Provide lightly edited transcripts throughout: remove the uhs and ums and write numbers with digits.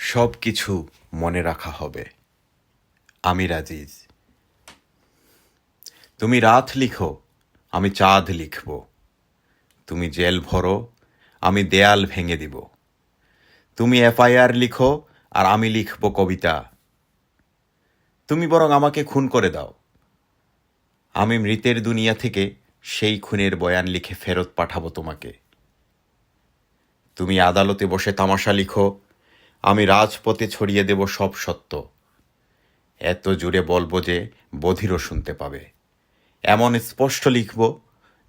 সব কিছু মনে রাখা হবে। আমির আজিজ। তুমি রাত লিখো, আমি চাঁদ লিখব। তুমি জেল ভরো, আমি দেয়াল ভেঙে দিব। তুমি এফআইআর লিখো, আর আমি লিখব কবিতা। তুমি বরং আমাকে খুন করে দাও, আমি মৃতের দুনিয়া থেকে সেই খুনের বয়ান লিখে ফেরত পাঠাবো তোমাকে। তুমি আদালতে বসে তামাশা লিখো, আমি রাজপথে ছড়িয়ে দেব সব সত্য। এত জোরে বলবো যে বধিরও শুনতে পাবে, এমন স্পষ্ট লিখব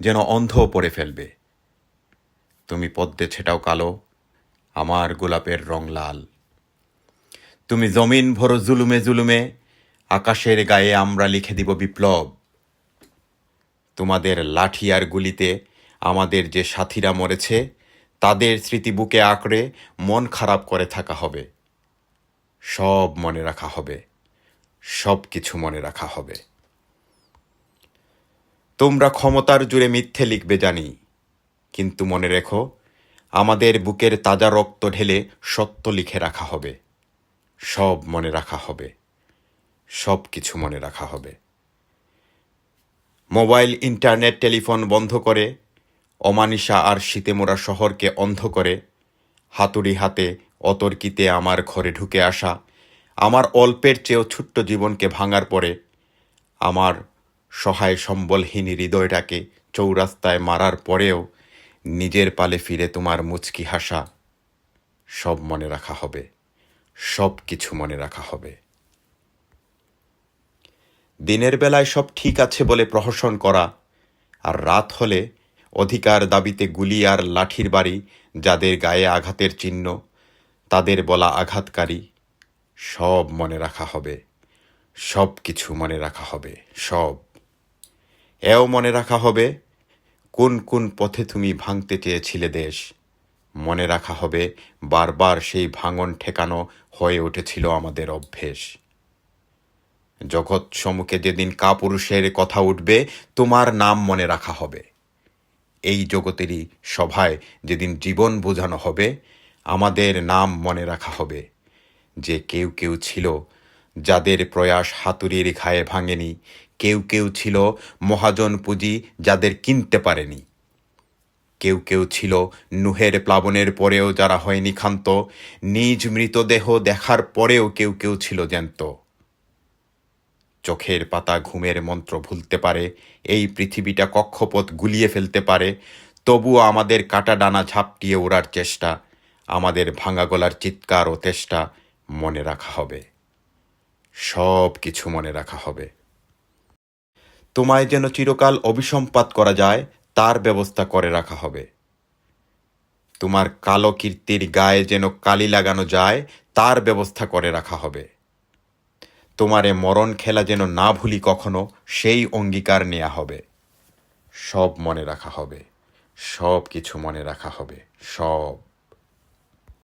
যেন অন্ধও পড়ে ফেলবে। তুমি পদ্মে ছেটাও কালো, আমার গোলাপের রং লাল। তুমি জমিন ভরো জুলুমে জুলুমে, আকাশের গায়ে আমরা লিখে দিব বিপ্লব। তোমাদের লাঠি আর গুলিতে আমাদের যে সাথীরা মরেছে, তাদের স্মৃতি বুকে আঁকড়ে মন খারাপ করে থাকা হবে। সব মনে রাখা হবে, সব কিছু মনে রাখা হবে। তোমরা ক্ষমতার জুড়ে মিথ্যে লিখবে জানি, কিন্তু মনে রেখো, আমাদের বুকের তাজা রক্ত ঢেলে সত্য লিখে রাখা হবে। সব মনে রাখা হবে, সব কিছু মনে রাখা হবে। মোবাইল, ইন্টারনেট, টেলিফোন বন্ধ করে, অমানিসা আর শীতে মোড়া শহরকে অন্ধ করে, হাতুড়ি হাতে অতর্কিতে আমার ঘরে ঢুকে আসা, আমার অল্পের চেয়েও ছোট্ট জীবনকে ভাঙার পরে আমার সহায় সম্বলহীন হৃদয়টাকে চৌরাস্তায় মারার পরেও নিজের পালে ফিরে তোমার মুচকি হাসা, সব মনে রাখা হবে, সব কিছু মনে রাখা হবে। দিনের বেলায় সব ঠিক আছে বলে প্রহসন করা, আর রাত হলে অধিকার দাবিতে গুলি আর লাঠির বাড়ি, যাদের গায়ে আঘাতের চিহ্ন, তাদের বলা আঘাতকারী, সব মনে রাখা হবে, সব কিছু মনে রাখা হবে। সব এও মনে রাখা হবে, কোন কোন পথে তুমি ভাঙতে চেয়েছিলে দেশ। মনে রাখা হবে, বারবার সেই ভাঙন ঠেকানো হয়ে উঠেছিল আমাদের অভ্যেস। জগৎ সম্মুখে যেদিন কাপুরুষের কথা উঠবে, তোমার নাম মনে রাখা হবে। এই জগতেরই সভায় যেদিন জীবন বোঝানো হবে, আমাদের নাম মনে রাখা হবে। যে কেউ কেউ ছিল যাদের প্রয়াস হাতুড়ির ঘায়ে ভাঙেনি, কেউ কেউ ছিল মহাজন পুঁজি যাদের কিনতে পারেনি, কেউ কেউ ছিল নুহের প্লাবনের পরেও যারা হয়নি ক্ষান্ত, নিজ মৃতদেহ দেখার পরেও কেউ কেউ ছিল জ্যান্ত। চোখের পাতা ঘুমের মন্ত্র ভুলতে পারে, এই পৃথিবীটা কক্ষপথ গুলিয়ে ফেলতে পারে, তবুও আমাদের কাটা ডানা ঝাপটিয়ে ওড়ার চেষ্টা, আমাদের ভাঙা গলার চিৎকার ও তেষ্টা মনে রাখা হবে। সব কিছু মনে রাখা হবে। তোমায় যেন চিরকাল অভিসম্পাত করা যায়, তার ব্যবস্থা করে রাখা হবে। তোমার কালো কীর্তির গায়ে যেন কালি লাগানো যায়, তার ব্যবস্থা করে রাখা হবে। তোমারে মরণ খেলা যেন না ভুলি কখনো, সেই অঙ্গীকার নেওয়া হবে। সব মনে রাখা হবে, সব কিছু মনে রাখা হবে। সব।